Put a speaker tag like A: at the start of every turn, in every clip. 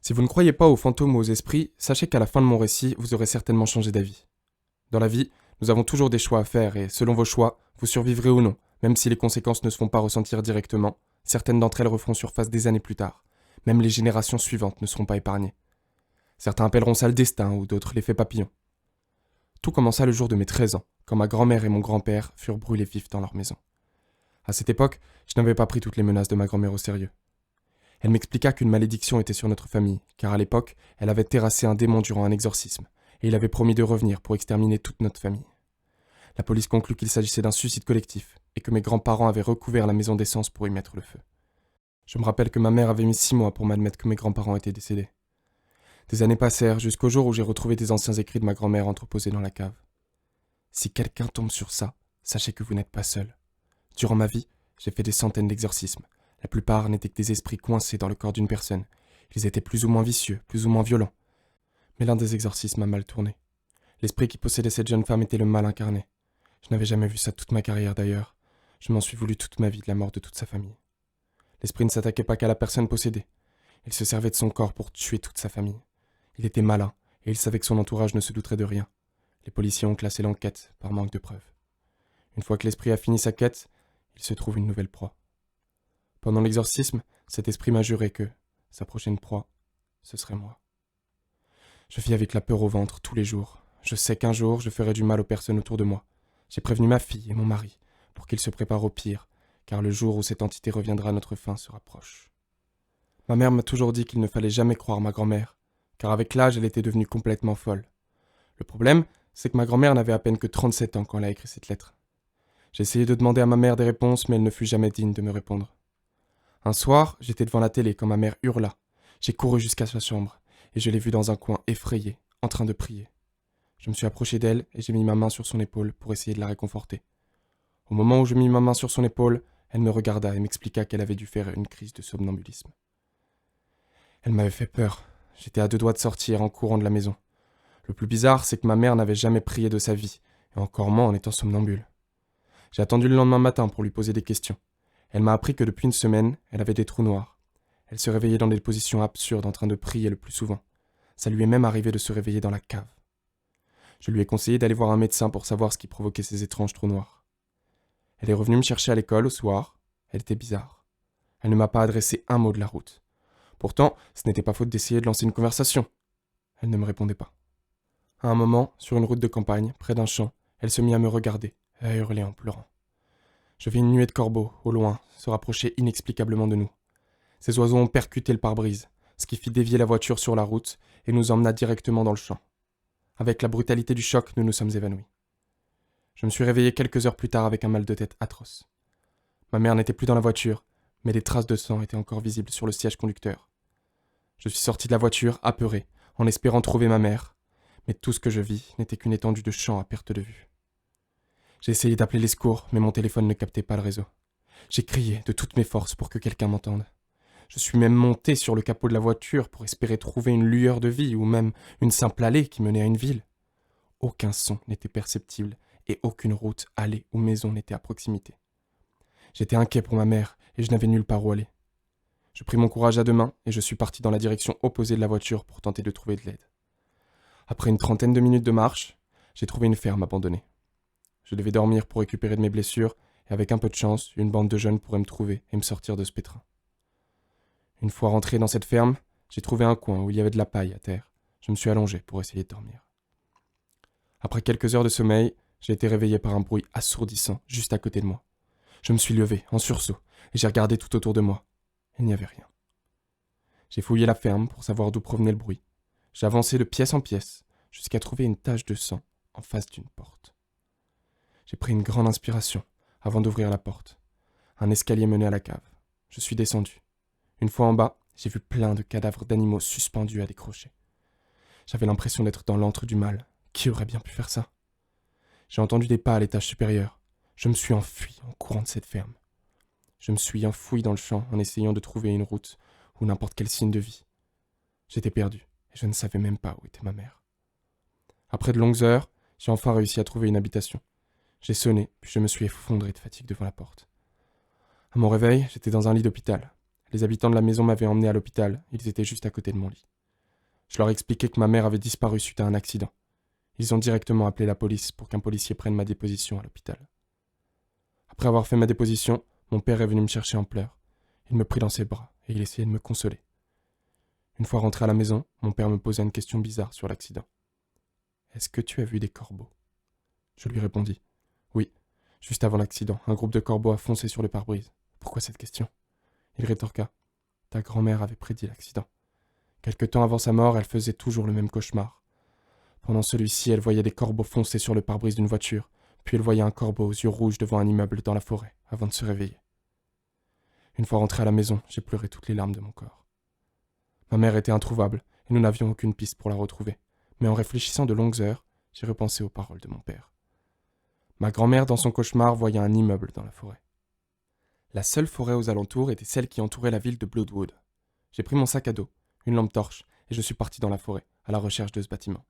A: Si vous ne croyez pas aux fantômes ou aux esprits, sachez qu'à la fin de mon récit, vous aurez certainement changé d'avis. Dans la vie, nous avons toujours des choix à faire et, selon vos choix, vous survivrez ou non, même si les conséquences ne se font pas ressentir directement, certaines d'entre elles referont surface des années plus tard. Même les générations suivantes ne seront pas épargnées. Certains appelleront ça le destin ou d'autres l'effet papillon. Tout commença le jour de mes 13 ans, quand ma grand-mère et mon grand-père furent brûlés vifs dans leur maison. À cette époque, je n'avais pas pris toutes les menaces de ma grand-mère au sérieux. Elle m'expliqua qu'une malédiction était sur notre famille, car à l'époque, elle avait terrassé un démon durant un exorcisme, et il avait promis de revenir pour exterminer toute notre famille. La police conclut qu'il s'agissait d'un suicide collectif, et que mes grands-parents avaient recouvert la maison d'essence pour y mettre le feu. Je me rappelle que ma mère avait mis 6 mois pour m'admettre que mes grands-parents étaient décédés. Des années passèrent jusqu'au jour où j'ai retrouvé des anciens écrits de ma grand-mère entreposés dans la cave. Si quelqu'un tombe sur ça, sachez que vous n'êtes pas seul. Durant ma vie, j'ai fait des centaines d'exorcismes. La plupart n'étaient que des esprits coincés dans le corps d'une personne. Ils étaient plus ou moins vicieux, plus ou moins violents. Mais l'un des exorcismes a mal tourné. L'esprit qui possédait cette jeune femme était le mal incarné. Je n'avais jamais vu ça toute ma carrière d'ailleurs. Je m'en suis voulu toute ma vie de la mort de toute sa famille. L'esprit ne s'attaquait pas qu'à la personne possédée. Il se servait de son corps pour tuer toute sa famille. Il était malin, et il savait que son entourage ne se douterait de rien. Les policiers ont classé l'enquête par manque de preuves. Une fois que l'esprit a fini sa quête, il se trouve une nouvelle proie. Pendant l'exorcisme, cet esprit m'a juré que sa prochaine proie, ce serait moi. Je vis avec la peur au ventre tous les jours. Je sais qu'un jour, je ferai du mal aux personnes autour de moi. J'ai prévenu ma fille et mon mari pour qu'ils se préparent au pire, car le jour où cette entité reviendra à notre fin se rapproche. Ma mère m'a toujours dit qu'il ne fallait jamais croire ma grand-mère, car avec l'âge, elle était devenue complètement folle. Le problème, c'est que ma grand-mère n'avait à peine que 37 ans quand elle a écrit cette lettre. J'ai essayé de demander à ma mère des réponses, mais elle ne fut jamais digne de me répondre. Un soir, j'étais devant la télé quand ma mère hurla. J'ai couru jusqu'à sa chambre, et je l'ai vue dans un coin effrayé, en train de prier. Je me suis approché d'elle et j'ai mis ma main sur son épaule pour essayer de la réconforter. Au moment où je mis ma main sur son épaule, elle me regarda et m'expliqua qu'elle avait dû faire une crise de somnambulisme. Elle m'avait fait peur. J'étais à 2 doigts de sortir en courant de la maison. Le plus bizarre, c'est que ma mère n'avait jamais prié de sa vie, et encore moins en étant somnambule. J'ai attendu le lendemain matin pour lui poser des questions. Elle m'a appris que depuis une semaine, elle avait des trous noirs. Elle se réveillait dans des positions absurdes en train de prier le plus souvent. Ça lui est même arrivé de se réveiller dans la cave. Je lui ai conseillé d'aller voir un médecin pour savoir ce qui provoquait ces étranges trous noirs. Elle est revenue me chercher à l'école au soir. Elle était bizarre. Elle ne m'a pas adressé un mot de la route. Pourtant, ce n'était pas faute d'essayer de lancer une conversation. Elle ne me répondait pas. À un moment, sur une route de campagne, près d'un champ, elle se mit à me regarder et à hurler en pleurant. Je vis une nuée de corbeaux, au loin, se rapprocher inexplicablement de nous. Ces oiseaux ont percuté le pare-brise, ce qui fit dévier la voiture sur la route et nous emmena directement dans le champ. Avec la brutalité du choc, nous nous sommes évanouis. Je me suis réveillé quelques heures plus tard avec un mal de tête atroce. Ma mère n'était plus dans la voiture, mais des traces de sang étaient encore visibles sur le siège conducteur. Je suis sorti de la voiture, apeuré, en espérant trouver ma mère, mais tout ce que je vis n'était qu'une étendue de champ à perte de vue. J'ai essayé d'appeler les secours, mais mon téléphone ne captait pas le réseau. J'ai crié de toutes mes forces pour que quelqu'un m'entende. Je suis même monté sur le capot de la voiture pour espérer trouver une lueur de vie ou même une simple allée qui menait à une ville. Aucun son n'était perceptible et aucune route, allée ou maison n'était à proximité. J'étais inquiet pour ma mère et je n'avais nulle part où aller. Je pris mon courage à 2 mains et je suis parti dans la direction opposée de la voiture pour tenter de trouver de l'aide. Après une trentaine de minutes de marche, j'ai trouvé une ferme abandonnée. Je devais dormir pour récupérer de mes blessures et avec un peu de chance, une bande de jeunes pourrait me trouver et me sortir de ce pétrin. Une fois rentré dans cette ferme, j'ai trouvé un coin où il y avait de la paille à terre. Je me suis allongé pour essayer de dormir. Après quelques heures de sommeil, j'ai été réveillé par un bruit assourdissant juste à côté de moi. Je me suis levé, en sursaut, et j'ai regardé tout autour de moi. Il n'y avait rien. J'ai fouillé la ferme pour savoir d'où provenait le bruit. J'ai avancé de pièce en pièce, jusqu'à trouver une tache de sang en face d'une porte. J'ai pris une grande inspiration avant d'ouvrir la porte. Un escalier menait à la cave. Je suis descendu. Une fois en bas, j'ai vu plein de cadavres d'animaux suspendus à des crochets. J'avais l'impression d'être dans l'antre du mal. Qui aurait bien pu faire ça ? J'ai entendu des pas à l'étage supérieur. Je me suis enfui en courant de cette ferme. Je me suis enfoui dans le champ en essayant de trouver une route ou n'importe quel signe de vie. J'étais perdu et je ne savais même pas où était ma mère. Après de longues heures, j'ai enfin réussi à trouver une habitation. J'ai sonné, puis je me suis effondré de fatigue devant la porte. À mon réveil, j'étais dans un lit d'hôpital. Les habitants de la maison m'avaient emmené à l'hôpital, ils étaient juste à côté de mon lit. Je leur ai expliqué que ma mère avait disparu suite à un accident. Ils ont directement appelé la police pour qu'un policier prenne ma déposition à l'hôpital. Après avoir fait ma déposition, mon père est venu me chercher en pleurs. Il me prit dans ses bras et il essayait de me consoler. Une fois rentré à la maison, mon père me posa une question bizarre sur l'accident. « Est-ce que tu as vu des corbeaux ?» Je lui répondis. « Oui, juste avant l'accident, un groupe de corbeaux a foncé sur le pare-brise. » Pourquoi cette question ? Il rétorqua. « Ta grand-mère avait prédit l'accident. Quelque temps avant sa mort, elle faisait toujours le même cauchemar. Pendant celui-ci, elle voyait des corbeaux foncer sur le pare-brise d'une voiture, puis elle voyait un corbeau aux yeux rouges devant un immeuble dans la forêt, avant de se réveiller. Une fois rentré à la maison, j'ai pleuré toutes les larmes de mon corps. Ma mère était introuvable, et nous n'avions aucune piste pour la retrouver. Mais en réfléchissant de longues heures, j'ai repensé aux paroles de mon père. Ma grand-mère, dans son cauchemar, voyait un immeuble dans la forêt. La seule forêt aux alentours était celle qui entourait la ville de Bloodwood. J'ai pris mon sac à dos, une lampe torche, et je suis parti dans la forêt, à la recherche de ce bâtiment.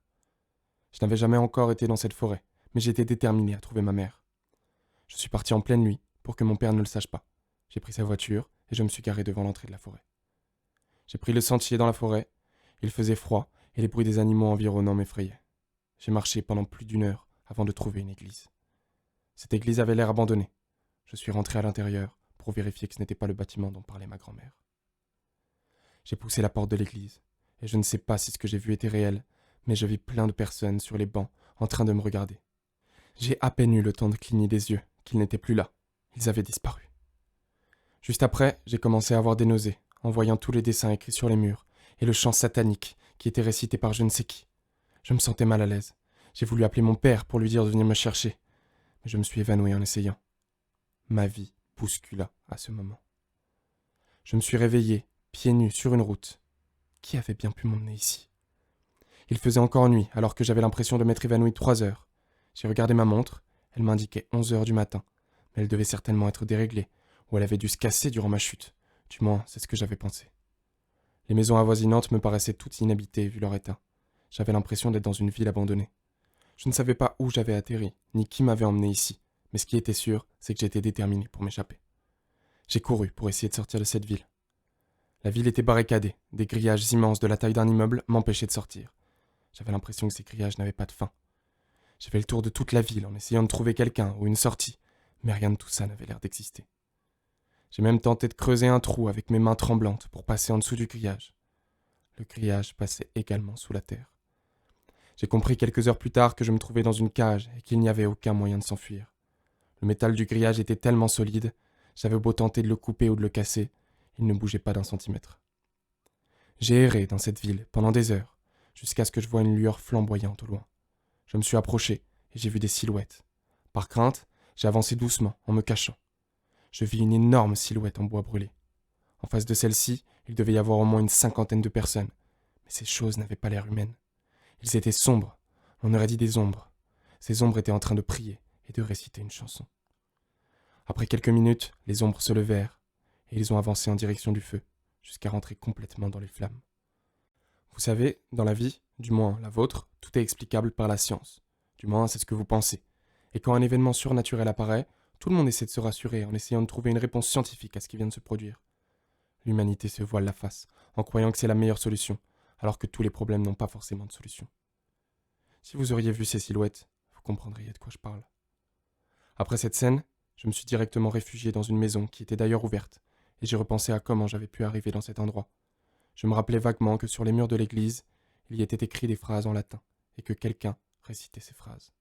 A: Je n'avais jamais encore été dans cette forêt, mais j'étais déterminé à trouver ma mère. Je suis parti en pleine nuit, pour que mon père ne le sache pas. J'ai pris sa voiture, et je me suis garé devant l'entrée de la forêt. J'ai pris le sentier dans la forêt. Il faisait froid et les bruits des animaux environnants m'effrayaient. J'ai marché pendant plus d'1 heure avant de trouver une église. Cette église avait l'air abandonnée. Je suis rentré à l'intérieur pour vérifier que ce n'était pas le bâtiment dont parlait ma grand-mère. J'ai poussé la porte de l'église et je ne sais pas si ce que j'ai vu était réel, mais je vis plein de personnes sur les bancs en train de me regarder. J'ai à peine eu le temps de cligner des yeux qu'ils n'étaient plus là. Ils avaient disparu. Juste après, j'ai commencé à avoir des nausées en voyant tous les dessins écrits sur les murs, et le chant satanique qui était récité par je ne sais qui. Je me sentais mal à l'aise. J'ai voulu appeler mon père pour lui dire de venir me chercher, mais je me suis évanoui en essayant. Ma vie bouscula à ce moment. Je me suis réveillé, pieds nus, sur une route. Qui avait bien pu m'emmener ici ? Il faisait encore nuit, alors que j'avais l'impression de m'être évanoui 3 heures. J'ai regardé ma montre, elle m'indiquait 11 heures du matin, mais elle devait certainement être déréglée, ou elle avait dû se casser durant ma chute. Du moins, c'est ce que j'avais pensé. Les maisons avoisinantes me paraissaient toutes inhabitées vu leur état. J'avais l'impression d'être dans une ville abandonnée. Je ne savais pas où j'avais atterri, ni qui m'avait emmené ici, mais ce qui était sûr, c'est que j'étais déterminé pour m'échapper. J'ai couru pour essayer de sortir de cette ville. La ville était barricadée, des grillages immenses de la taille d'un immeuble m'empêchaient de sortir. J'avais l'impression que ces grillages n'avaient pas de fin. J'ai fait le tour de toute la ville en essayant de trouver quelqu'un ou une sortie, mais rien de tout ça n'avait l'air d'exister. J'ai même tenté de creuser un trou avec mes mains tremblantes pour passer en dessous du grillage. Le grillage passait également sous la terre. J'ai compris quelques heures plus tard que je me trouvais dans une cage et qu'il n'y avait aucun moyen de s'enfuir. Le métal du grillage était tellement solide, j'avais beau tenter de le couper ou de le casser, il ne bougeait pas d'1 centimètre. J'ai erré dans cette ville pendant des heures, jusqu'à ce que je voie une lueur flamboyante au loin. Je me suis approché et j'ai vu des silhouettes. Par crainte, j'ai avancé doucement en me cachant. Je vis une énorme silhouette en bois brûlé. En face de celle-ci, il devait y avoir au moins une 50aine de personnes. Mais ces choses n'avaient pas l'air humaines. Ils étaient sombres, on aurait dit des ombres. Ces ombres étaient en train de prier et de réciter une chanson. Après quelques minutes, les ombres se levèrent et ils ont avancé en direction du feu, jusqu'à rentrer complètement dans les flammes. Vous savez, dans la vie, du moins la vôtre, tout est explicable par la science. Du moins, c'est ce que vous pensez. Et quand un événement surnaturel apparaît, tout le monde essaie de se rassurer en essayant de trouver une réponse scientifique à ce qui vient de se produire. L'humanité se voile la face, en croyant que c'est la meilleure solution, alors que tous les problèmes n'ont pas forcément de solution. Si vous auriez vu ces silhouettes, vous comprendriez de quoi je parle. Après cette scène, je me suis directement réfugié dans une maison qui était d'ailleurs ouverte, et j'ai repensé à comment j'avais pu arriver dans cet endroit. Je me rappelais vaguement que sur les murs de l'église, il y était écrit des phrases en latin, et que quelqu'un récitait ces phrases.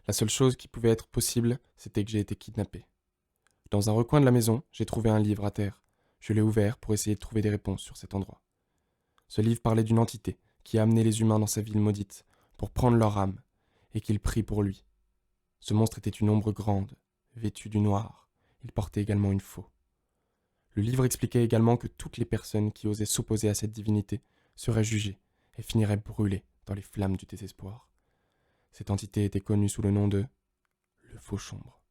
A: La seule chose qui pouvait être possible, c'était que j'ai été kidnappé. Dans un recoin de la maison, j'ai trouvé un livre à terre. Je l'ai ouvert pour essayer de trouver des réponses sur cet endroit. Ce livre parlait d'une entité qui a amené les humains dans sa ville maudite pour prendre leur âme, et qu'ils prient pour lui. Ce monstre était une ombre grande, vêtue du noir. Il portait également une faux. Le livre expliquait également que toutes les personnes qui osaient s'opposer à cette divinité seraient jugées et finiraient brûlées dans les flammes du désespoir. Cette entité était connue sous le nom de le Fauchombre.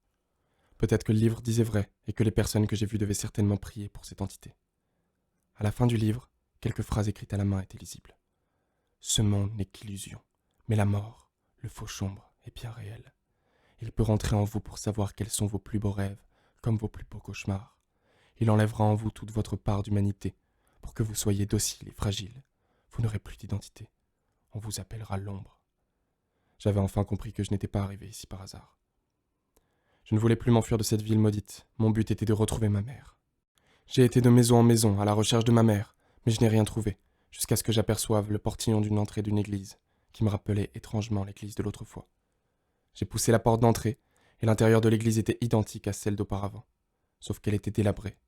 A: Peut-être que le livre disait vrai et que les personnes que j'ai vues devaient certainement prier pour cette entité. À la fin du livre, quelques phrases écrites à la main étaient lisibles. Ce monde n'est qu'illusion, mais la mort, le Fauchombre, est bien réel. Il peut rentrer en vous pour savoir quels sont vos plus beaux rêves, comme vos plus beaux cauchemars. Il enlèvera en vous toute votre part d'humanité, pour que vous soyez docile et fragile. Vous n'aurez plus d'identité. On vous appellera l'ombre. J'avais enfin compris que je n'étais pas arrivé ici par hasard. Je ne voulais plus m'enfuir de cette ville maudite. Mon but était de retrouver ma mère. J'ai été de maison en maison à la recherche de ma mère, mais je n'ai rien trouvé, jusqu'à ce que j'aperçoive le portillon d'une entrée d'une église, qui me rappelait étrangement l'église de l'autre fois. J'ai poussé la porte d'entrée, et l'intérieur de l'église était identique à celle d'auparavant, sauf qu'elle était délabrée.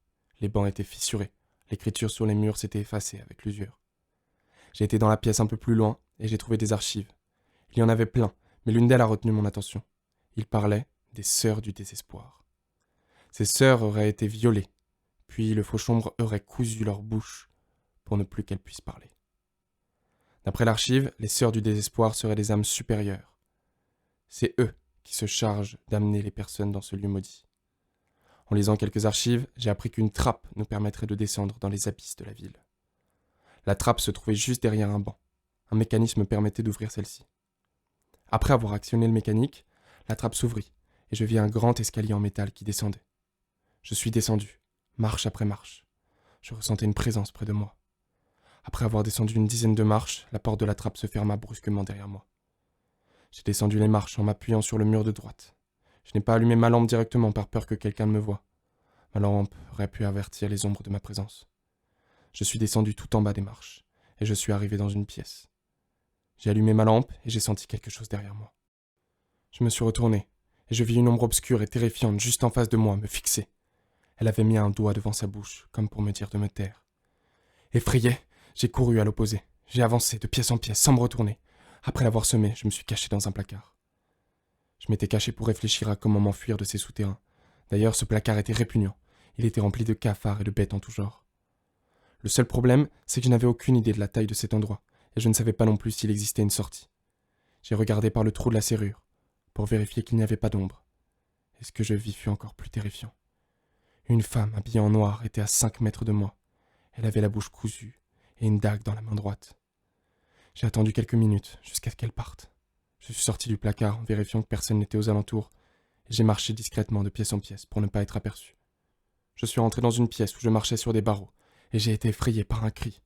A: Les bancs étaient fissurés, l'écriture sur les murs s'était effacée avec l'usure. J'ai été dans la pièce un peu plus loin, et j'ai trouvé des archives. Il y en avait plein, mais l'une d'elles a retenu mon attention. Il parlait des sœurs du désespoir. Ces sœurs auraient été violées, puis le Fauchombre aurait cousu leur bouche pour ne plus qu'elles puissent parler. D'après l'archive, les sœurs du désespoir seraient des âmes supérieures. C'est eux qui se chargent d'amener les personnes dans ce lieu maudit. En lisant quelques archives, j'ai appris qu'une trappe nous permettrait de descendre dans les abysses de la ville. La trappe se trouvait juste derrière un banc. Un mécanisme permettait d'ouvrir celle-ci. Après avoir actionné le mécanique, la trappe s'ouvrit et je vis un grand escalier en métal qui descendait. Je suis descendu, marche après marche. Je ressentais une présence près de moi. Après avoir descendu une dizaine de marches, la porte de la trappe se ferma brusquement derrière moi. J'ai descendu les marches en m'appuyant sur le mur de droite. Je n'ai pas allumé ma lampe directement par peur que quelqu'un ne me voie. Ma lampe aurait pu avertir les ombres de ma présence. Je suis descendu tout en bas des marches, et je suis arrivé dans une pièce. J'ai allumé ma lampe et j'ai senti quelque chose derrière moi. Je me suis retourné, et je vis une ombre obscure et terrifiante juste en face de moi me fixer. Elle avait mis un doigt devant sa bouche, comme pour me dire de me taire. Effrayé, j'ai couru à l'opposé. J'ai avancé de pièce en pièce sans me retourner. Après l'avoir semé, je me suis caché dans un placard. Je m'étais caché pour réfléchir à comment m'enfuir de ces souterrains. D'ailleurs, ce placard était répugnant. Il était rempli de cafards et de bêtes en tout genre. Le seul problème, c'est que je n'avais aucune idée de la taille de cet endroit, et je ne savais pas non plus s'il existait une sortie. J'ai regardé par le trou de la serrure, pour vérifier qu'il n'y avait pas d'ombre. Et ce que je vis fut encore plus terrifiant. Une femme habillée en noir était à 5 mètres de moi. Elle avait la bouche cousue et une dague dans la main droite. J'ai attendu quelques minutes jusqu'à ce qu'elle parte. Je suis sorti du placard en vérifiant que personne n'était aux alentours et j'ai marché discrètement de pièce en pièce pour ne pas être aperçu. Je suis rentré dans une pièce où je marchais sur des barreaux et j'ai été effrayé par un cri.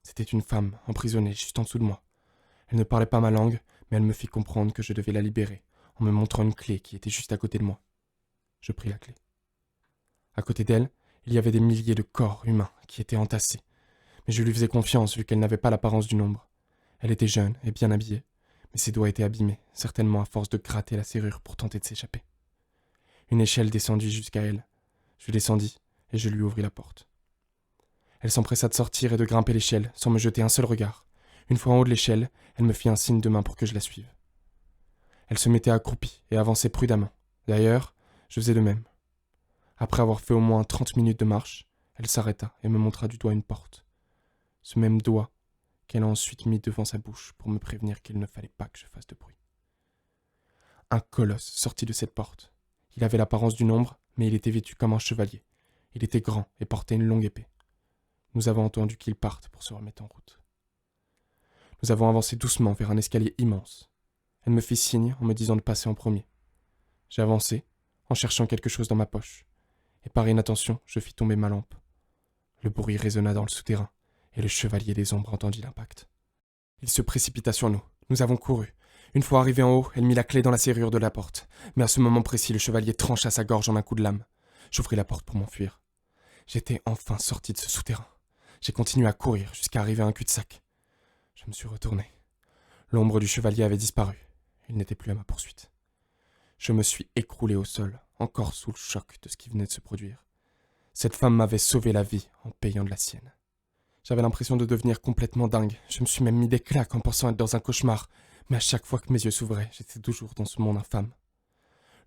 A: C'était une femme emprisonnée juste en dessous de moi. Elle ne parlait pas ma langue, mais elle me fit comprendre que je devais la libérer en me montrant une clé qui était juste à côté de moi. Je pris la clé. À côté d'elle, il y avait des milliers de corps humains qui étaient entassés, mais je lui faisais confiance vu qu'elle n'avait pas l'apparence d'une ombre. Elle était jeune et bien habillée, mais ses doigts étaient abîmés, certainement à force de gratter la serrure pour tenter de s'échapper. Une échelle descendit jusqu'à elle. Je descendis et je lui ouvris la porte. Elle s'empressa de sortir et de grimper l'échelle sans me jeter un seul regard. Une fois en haut de l'échelle, elle me fit un signe de main pour que je la suive. Elle se mettait accroupie et avançait prudemment. D'ailleurs, je faisais de même. Après avoir fait au moins 30 minutes de marche, elle s'arrêta et me montra du doigt une porte. Ce même doigt qu'elle a ensuite mis devant sa bouche pour me prévenir qu'il ne fallait pas que je fasse de bruit. Un colosse sortit de cette porte. Il avait l'apparence d'une ombre, mais il était vêtu comme un chevalier. Il était grand et portait une longue épée. Nous avons entendu qu'il parte pour se remettre en route. Nous avons avancé doucement vers un escalier immense. Elle me fit signe en me disant de passer en premier. J'ai avancé, en cherchant quelque chose dans ma poche, et par inattention, je fis tomber ma lampe. Le bruit résonna dans le souterrain, et le chevalier des ombres entendit l'impact. Il se précipita sur nous. Nous avons couru. Une fois arrivé en haut, elle mit la clé dans la serrure de la porte. Mais à ce moment précis, le chevalier trancha sa gorge en un coup de lame. J'ouvris la porte pour m'enfuir. J'étais enfin sorti de ce souterrain. J'ai continué à courir jusqu'à arriver à un cul-de-sac. Je me suis retourné. L'ombre du chevalier avait disparu. Il n'était plus à ma poursuite. Je me suis écroulé au sol, encore sous le choc de ce qui venait de se produire. Cette femme m'avait sauvé la vie en payant de la sienne. J'avais l'impression de devenir complètement dingue. Je me suis même mis des claques en pensant être dans un cauchemar. Mais à chaque fois que mes yeux s'ouvraient, j'étais toujours dans ce monde infâme.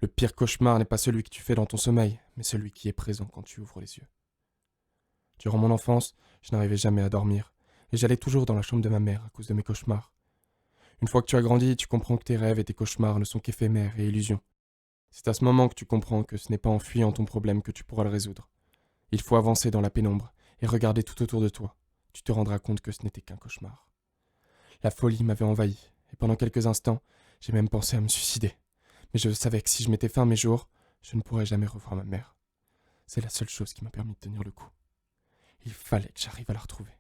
A: Le pire cauchemar n'est pas celui que tu fais dans ton sommeil, mais celui qui est présent quand tu ouvres les yeux. Durant mon enfance, je n'arrivais jamais à dormir, et j'allais toujours dans la chambre de ma mère à cause de mes cauchemars. Une fois que tu as grandi, tu comprends que tes rêves et tes cauchemars ne sont qu'éphémères et illusions. C'est à ce moment que tu comprends que ce n'est pas en fuyant ton problème que tu pourras le résoudre. Il faut avancer dans la pénombre et regarder tout autour de toi. Tu te rendras compte que ce n'était qu'un cauchemar. La folie m'avait envahi, et pendant quelques instants, j'ai même pensé à me suicider. Mais je savais que si je mettais fin à mes jours, je ne pourrais jamais revoir ma mère. C'est la seule chose qui m'a permis de tenir le coup. Il fallait que j'arrive à la retrouver.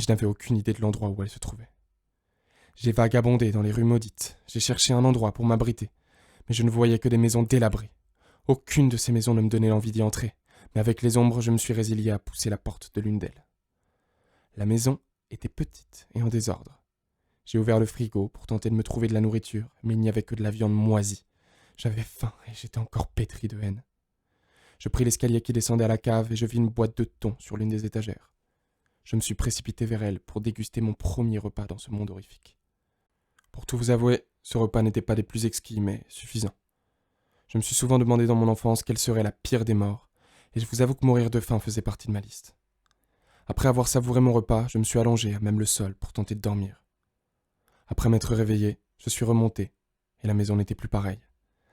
A: mais je n'avais aucune idée de l'endroit où elle se trouvait. J'ai vagabondé dans les rues maudites, j'ai cherché un endroit pour m'abriter, mais je ne voyais que des maisons délabrées. Aucune de ces maisons ne me donnait l'envie d'y entrer, mais avec les ombres, je me suis résilié à pousser la porte de l'une d'elles. La maison était petite et en désordre. J'ai ouvert le frigo pour tenter de me trouver de la nourriture, mais il n'y avait que de la viande moisie. J'avais faim et j'étais encore pétri de haine. Je pris l'escalier qui descendait à la cave et je vis une boîte de thon sur l'une des étagères. Je me suis précipité vers elle pour déguster mon premier repas dans ce monde horrifique. Pour tout vous avouer, ce repas n'était pas des plus exquis, mais suffisant. Je me suis souvent demandé dans mon enfance quelle serait la pire des morts, et je vous avoue que mourir de faim faisait partie de ma liste. Après avoir savouré mon repas, je me suis allongé à même le sol pour tenter de dormir. Après m'être réveillé, je suis remonté, et la maison n'était plus pareille.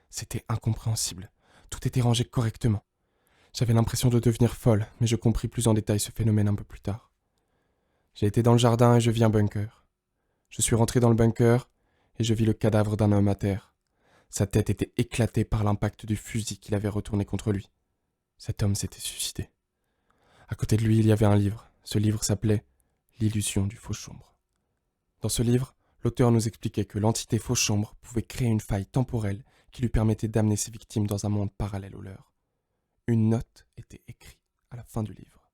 A: C'était incompréhensible. Tout était rangé correctement. J'avais l'impression de devenir folle, mais je compris plus en détail ce phénomène un peu plus tard. J'ai été dans le jardin et je vis un bunker. Je suis rentré dans le bunker et je vis le cadavre d'un homme à terre. Sa tête était éclatée par l'impact du fusil qu'il avait retourné contre lui. Cet homme s'était suicidé. À côté de lui, il y avait un livre. Ce livre s'appelait « L'illusion du Fauchombre ». Dans ce livre, l'auteur nous expliquait que l'entité Fauchombre pouvait créer une faille temporelle qui lui permettait d'amener ses victimes dans un monde parallèle au leur. Une note était écrite à la fin du livre.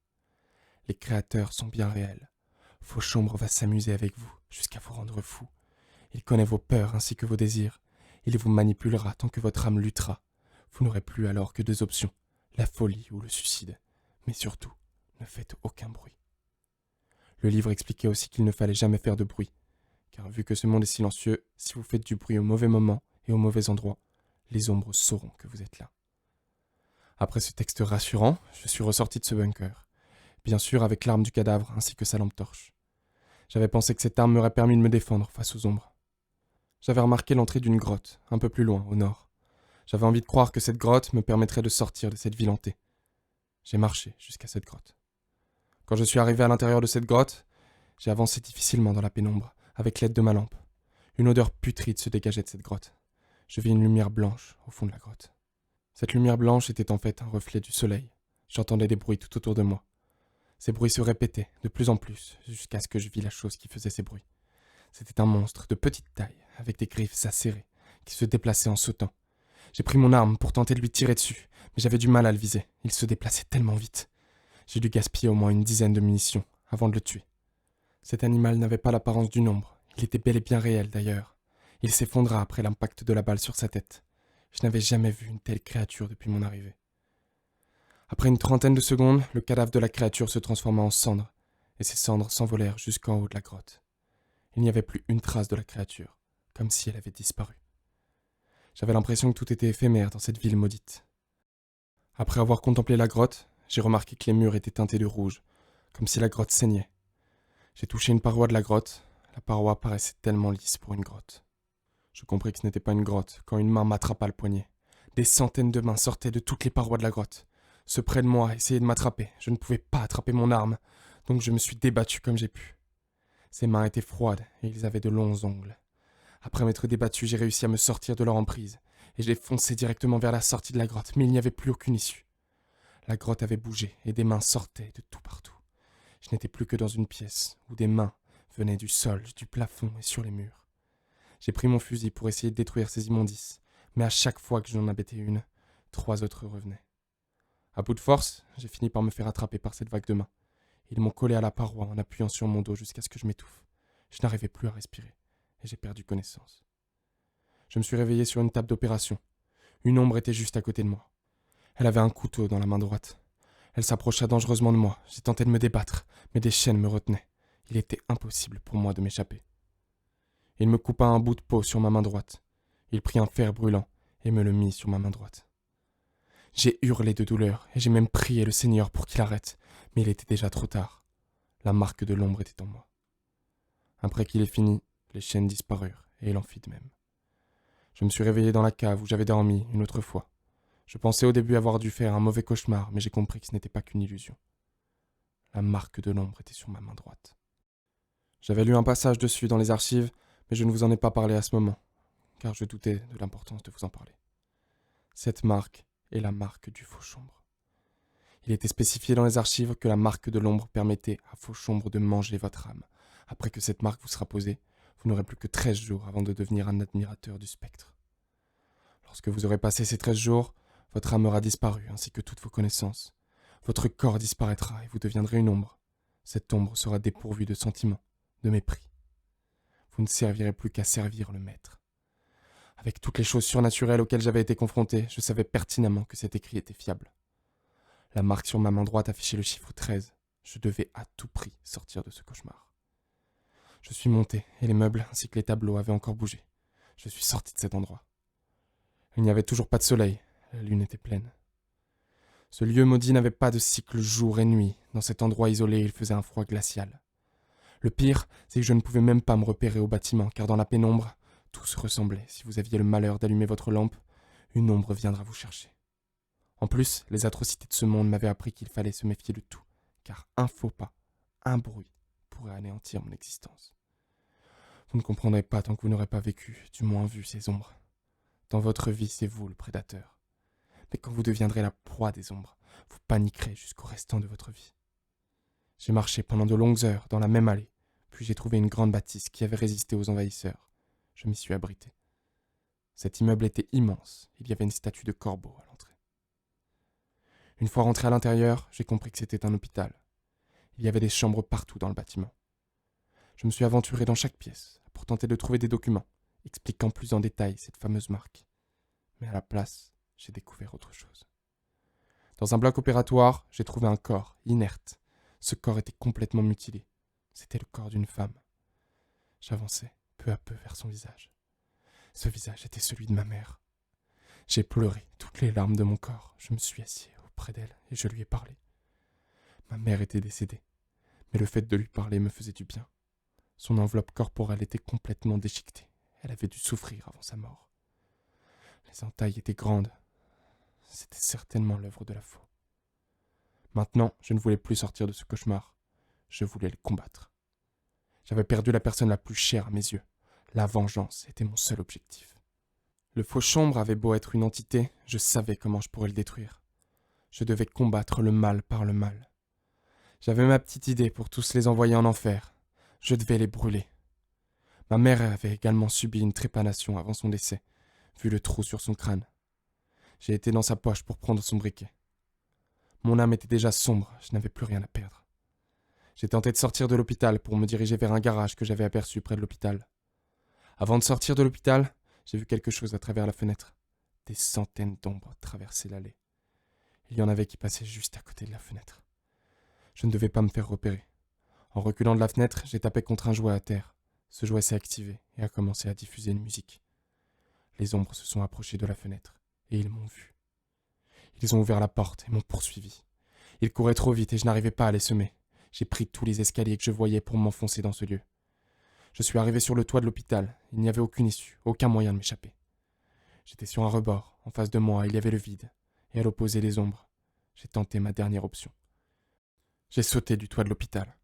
A: Les créateurs sont bien réels. Fauchombre va s'amuser avec vous jusqu'à vous rendre fou. Il connaît vos peurs ainsi que vos désirs. Il vous manipulera tant que votre âme luttera. Vous n'aurez plus alors que deux options, la folie ou le suicide. Mais surtout, ne faites aucun bruit. Le livre expliquait aussi qu'il ne fallait jamais faire de bruit, car vu que ce monde est silencieux, si vous faites du bruit au mauvais moment et au mauvais endroit, les ombres sauront que vous êtes là. Après ce texte rassurant, je suis ressorti de ce bunker, bien sûr avec l'arme du cadavre ainsi que sa lampe torche. J'avais pensé que cette arme m'aurait permis de me défendre face aux ombres. J'avais remarqué l'entrée d'une grotte, un peu plus loin, au nord. J'avais envie de croire que cette grotte me permettrait de sortir de cette ville hantée. J'ai marché jusqu'à cette grotte. Quand je suis arrivé à l'intérieur de cette grotte, j'ai avancé difficilement dans la pénombre, avec l'aide de ma lampe. Une odeur putride se dégageait de cette grotte. Je vis une lumière blanche au fond de la grotte. Cette lumière blanche était en fait un reflet du soleil. J'entendais des bruits tout autour de moi. Ces bruits se répétaient de plus en plus, jusqu'à ce que je vis la chose qui faisait ces bruits. C'était un monstre de petite taille, avec des griffes acérées, qui se déplaçait en sautant. J'ai pris mon arme pour tenter de lui tirer dessus, mais j'avais du mal à le viser. Il se déplaçait tellement vite. J'ai dû gaspiller au moins une dizaine de munitions avant de le tuer. Cet animal n'avait pas l'apparence d'une ombre. Il était bel et bien réel d'ailleurs. Il s'effondra après l'impact de la balle sur sa tête. Je n'avais jamais vu une telle créature depuis mon arrivée. Après une trentaine de secondes, le cadavre de la créature se transforma en cendres, et ces cendres s'envolèrent jusqu'en haut de la grotte. Il n'y avait plus une trace de la créature, comme si elle avait disparu. J'avais l'impression que tout était éphémère dans cette ville maudite. Après avoir contemplé la grotte, j'ai remarqué que les murs étaient teintés de rouge, comme si la grotte saignait. J'ai touché une paroi de la grotte. La paroi paraissait tellement lisse pour une grotte. Je compris que ce n'était pas une grotte quand une main m'attrapa le poignet. Des centaines de mains sortaient de toutes les parois de la grotte. Ceux près de moi essayaient de m'attraper. Je ne pouvais pas attraper mon arme, donc je me suis débattu comme j'ai pu. Ces mains étaient froides et ils avaient de longs ongles. Après m'être débattu, j'ai réussi à me sortir de leur emprise, et j'ai foncé directement vers la sortie de la grotte, mais il n'y avait plus aucune issue. La grotte avait bougé, et des mains sortaient de tout partout. Je n'étais plus que dans une pièce, où des mains venaient du sol, du plafond et sur les murs. J'ai pris mon fusil pour essayer de détruire ces immondices, mais à chaque fois que j'en abattais une, 3 autres revenaient. À bout de force, j'ai fini par me faire attraper par cette vague de mains. Ils m'ont collé à la paroi en appuyant sur mon dos jusqu'à ce que je m'étouffe. Je n'arrivais plus à respirer, et j'ai perdu connaissance. Je me suis réveillé sur une table d'opération. Une ombre était juste à côté de moi. Elle avait un couteau dans la main droite. Elle s'approcha dangereusement de moi. J'ai tenté de me débattre, mais des chaînes me retenaient. Il était impossible pour moi de m'échapper. Il me coupa un bout de peau sur ma main droite. Il prit un fer brûlant et me le mit sur ma main droite. J'ai hurlé de douleur et j'ai même prié le Seigneur pour qu'il arrête, mais il était déjà trop tard. La marque de l'ombre était en moi. Après qu'il ait fini, les chaînes disparurent et il en fit de même. Je me suis réveillé dans la cave où j'avais dormi une autre fois. Je pensais au début avoir dû faire un mauvais cauchemar, mais j'ai compris que ce n'était pas qu'une illusion. La marque de l'ombre était sur ma main droite. J'avais lu un passage dessus dans les archives, mais je ne vous en ai pas parlé à ce moment, car je doutais de l'importance de vous en parler. Cette marque est la marque du Fauchombre. Il était spécifié dans les archives que la marque de l'ombre permettait à Fauchombre de manger votre âme. Après que cette marque vous sera posée, vous n'aurez plus que 13 jours avant de devenir un admirateur du spectre. Lorsque vous aurez passé ces 13 jours, votre âme aura disparu, ainsi que toutes vos connaissances. Votre corps disparaîtra et vous deviendrez une ombre. Cette ombre sera dépourvue de sentiments, de mépris. Vous ne servirez plus qu'à servir le maître. Avec toutes les choses surnaturelles auxquelles j'avais été confronté, je savais pertinemment que cet écrit était fiable. La marque sur ma main droite affichait le chiffre 13. Je devais à tout prix sortir de ce cauchemar. Je suis monté, et les meubles ainsi que les tableaux avaient encore bougé. Je suis sorti de cet endroit. Il n'y avait toujours pas de soleil, la lune était pleine. Ce lieu maudit n'avait pas de cycle jour et nuit. Dans cet endroit isolé, il faisait un froid glacial. Le pire, c'est que je ne pouvais même pas me repérer au bâtiment, car dans la pénombre, tout se ressemblait. Si vous aviez le malheur d'allumer votre lampe, une ombre viendra vous chercher. En plus, les atrocités de ce monde m'avaient appris qu'il fallait se méfier de tout, car un faux pas, un bruit, pourrait anéantir mon existence. Vous ne comprendrez pas tant que vous n'aurez pas vécu, du moins vu ces ombres. Dans votre vie, c'est vous le prédateur. Mais quand vous deviendrez la proie des ombres, vous paniquerez jusqu'au restant de votre vie. J'ai marché pendant de longues heures dans la même allée, puis j'ai trouvé une grande bâtisse qui avait résisté aux envahisseurs. Je m'y suis abrité. Cet immeuble était immense, il y avait une statue de corbeau à l'entrée. Une fois rentré à l'intérieur, j'ai compris que c'était un hôpital. Il y avait des chambres partout dans le bâtiment. Je me suis aventuré dans chaque pièce pour tenter de trouver des documents, expliquant plus en détail cette fameuse marque. Mais à la place, j'ai découvert autre chose. Dans un bloc opératoire, j'ai trouvé un corps, inerte. Ce corps était complètement mutilé. C'était le corps d'une femme. J'avançais, peu à peu, vers son visage. Ce visage était celui de ma mère. J'ai pleuré toutes les larmes de mon corps. Je me suis assis auprès d'elle et je lui ai parlé. Ma mère était décédée, mais le fait de lui parler me faisait du bien. Son enveloppe corporelle était complètement déchiquetée. Elle avait dû souffrir avant sa mort. Les entailles étaient grandes. C'était certainement l'œuvre de la faux. Maintenant, je ne voulais plus sortir de ce cauchemar. Je voulais le combattre. J'avais perdu la personne la plus chère à mes yeux. La vengeance était mon seul objectif. Le Fauchombre avait beau être une entité, je savais comment je pourrais le détruire. Je devais combattre le mal par le mal. J'avais ma petite idée pour tous les envoyer en enfer. Je devais les brûler. Ma mère avait également subi une trépanation avant son décès, vu le trou sur son crâne. J'ai été dans sa poche pour prendre son briquet. Mon âme était déjà sombre, je n'avais plus rien à perdre. J'ai tenté de sortir de l'hôpital pour me diriger vers un garage que j'avais aperçu près de l'hôpital. Avant de sortir de l'hôpital, j'ai vu quelque chose à travers la fenêtre. Des centaines d'ombres traversaient l'allée. Il y en avait qui passaient juste à côté de la fenêtre. Je ne devais pas me faire repérer. En reculant de la fenêtre, j'ai tapé contre un jouet à terre. Ce jouet s'est activé et a commencé à diffuser une musique. Les ombres se sont approchées de la fenêtre et ils m'ont vu. Ils ont ouvert la porte et m'ont poursuivi. Ils couraient trop vite et je n'arrivais pas à les semer. J'ai pris tous les escaliers que je voyais pour m'enfoncer dans ce lieu. Je suis arrivé sur le toit de l'hôpital. Il n'y avait aucune issue, aucun moyen de m'échapper. J'étais sur un rebord. En face de moi, il y avait le vide. Et à l'opposé, les ombres. J'ai tenté ma dernière option. J'ai sauté du toit de l'hôpital.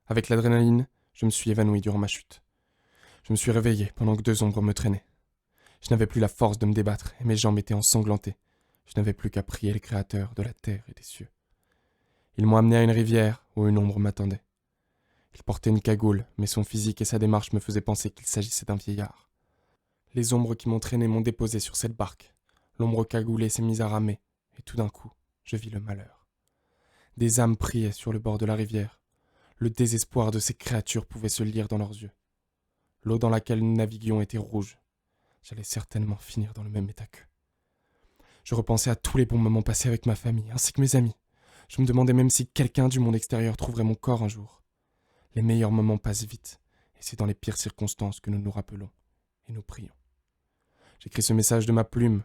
A: Avec l'adrénaline, je me suis évanoui durant ma chute. Je me suis réveillé pendant que 2 ombres me traînaient. Je n'avais plus la force de me débattre et mes jambes étaient ensanglantées. Je n'avais plus qu'à prier le Créateur de la terre et des cieux. Ils m'ont amené à une rivière où une ombre m'attendait. Il portait une cagoule, mais son physique et sa démarche me faisaient penser qu'il s'agissait d'un vieillard. Les ombres qui m'ont traîné m'ont déposé sur cette barque. L'ombre cagoulée s'est mise à ramer, et tout d'un coup, je vis le malheur. Des âmes priaient sur le bord de la rivière. Le désespoir de ces créatures pouvait se lire dans leurs yeux. L'eau dans laquelle nous naviguions était rouge. J'allais certainement finir dans le même état qu'eux. Je repensais à tous les bons moments passés avec ma famille, ainsi que mes amis. Je me demandais même si quelqu'un du monde extérieur trouverait mon corps un jour. Les meilleurs moments passent vite, et c'est dans les pires circonstances que nous nous rappelons, et nous prions. J'écris ce message de ma plume,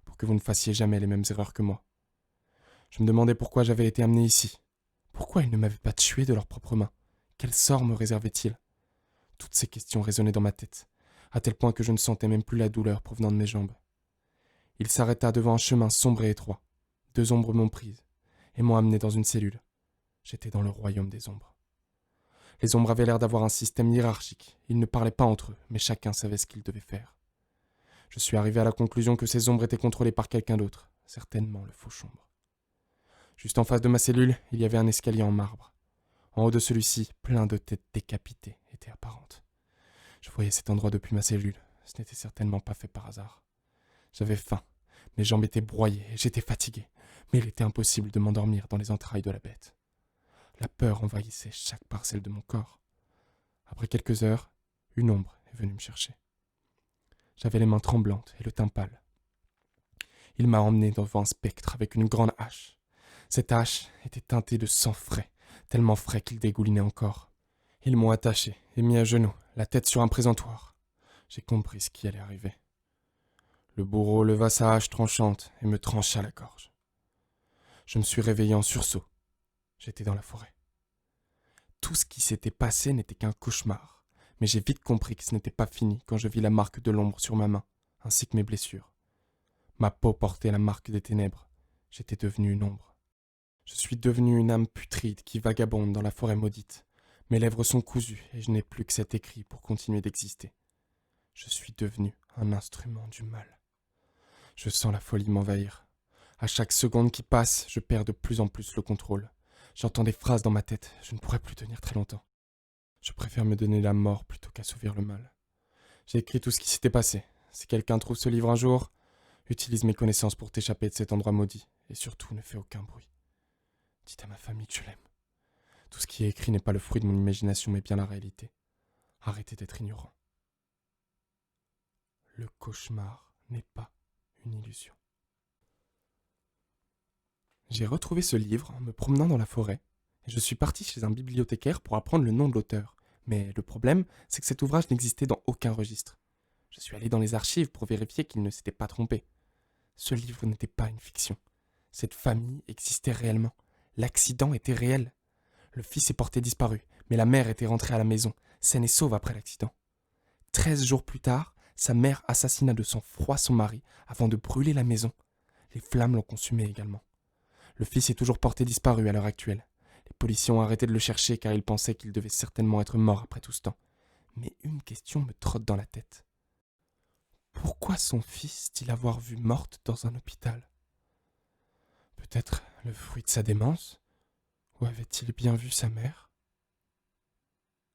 A: pour que vous ne fassiez jamais les mêmes erreurs que moi. Je me demandais pourquoi j'avais été amené ici. Pourquoi ils ne m'avaient pas tué de leurs propres mains? Quel sort me réservaient-ils? Toutes ces questions résonnaient dans ma tête, à tel point que je ne sentais même plus la douleur provenant de mes jambes. Il s'arrêta devant un chemin sombre et étroit. 2 ombres m'ont prise, et m'ont amené dans une cellule. J'étais dans le royaume des ombres. Les ombres avaient l'air d'avoir un système hiérarchique. Ils ne parlaient pas entre eux, mais chacun savait ce qu'il devait faire. Je suis arrivé à la conclusion que ces ombres étaient contrôlées par quelqu'un d'autre, certainement le Fauchombre. Juste en face de ma cellule, il y avait un escalier en marbre. En haut de celui-ci, plein de têtes décapitées étaient apparentes. Je voyais cet endroit depuis ma cellule. Ce n'était certainement pas fait par hasard. J'avais faim. Mes jambes étaient broyées et j'étais fatigué. Mais il était impossible de m'endormir dans les entrailles de la bête. La peur envahissait chaque parcelle de mon corps. Après quelques heures, une ombre est venue me chercher. J'avais les mains tremblantes et le teint pâle. Il m'a emmené devant un spectre avec une grande hache. Cette hache était teintée de sang frais, tellement frais qu'il dégoulinait encore. Ils m'ont attaché et mis à genoux, la tête sur un présentoir. J'ai compris ce qui allait arriver. Le bourreau leva sa hache tranchante et me trancha la gorge. Je me suis réveillé en sursaut. J'étais dans la forêt. Tout ce qui s'était passé n'était qu'un cauchemar, mais j'ai vite compris que ce n'était pas fini quand je vis la marque de l'ombre sur ma main, ainsi que mes blessures. Ma peau portait la marque des ténèbres. J'étais devenu une ombre. Je suis devenu une âme putride qui vagabonde dans la forêt maudite. Mes lèvres sont cousues et je n'ai plus que cet écrit pour continuer d'exister. Je suis devenu un instrument du mal. Je sens la folie m'envahir. À chaque seconde qui passe, je perds de plus en plus le contrôle. J'entends des phrases dans ma tête, je ne pourrai plus tenir très longtemps. Je préfère me donner la mort plutôt qu'assouvir le mal. J'ai écrit tout ce qui s'était passé. Si quelqu'un trouve ce livre un jour, utilise mes connaissances pour t'échapper de cet endroit maudit, et surtout ne fais aucun bruit. Dites à ma famille que je l'aime. Tout ce qui est écrit n'est pas le fruit de mon imagination, mais bien la réalité. Arrêtez d'être ignorant. Le cauchemar n'est pas une illusion. J'ai retrouvé ce livre en me promenant dans la forêt, et je suis parti chez un bibliothécaire pour apprendre le nom de l'auteur. Mais le problème, c'est que cet ouvrage n'existait dans aucun registre. Je suis allé dans les archives pour vérifier qu'il ne s'était pas trompé. Ce livre n'était pas une fiction. Cette famille existait réellement. L'accident était réel. Le fils est porté disparu, mais la mère était rentrée à la maison, saine et sauve après l'accident. 13 jours plus tard, sa mère assassina de sang-froid son mari avant de brûler la maison. Les flammes l'ont consumé également. Le fils est toujours porté disparu à l'heure actuelle. Les policiers ont arrêté de le chercher car ils pensaient qu'il devait certainement être mort après tout ce temps. Mais une question me trotte dans la tête. Pourquoi son fils dit l'avoir vue morte dans un hôpital ? Peut-être le fruit de sa démence ? Ou avait-il bien vu sa mère ?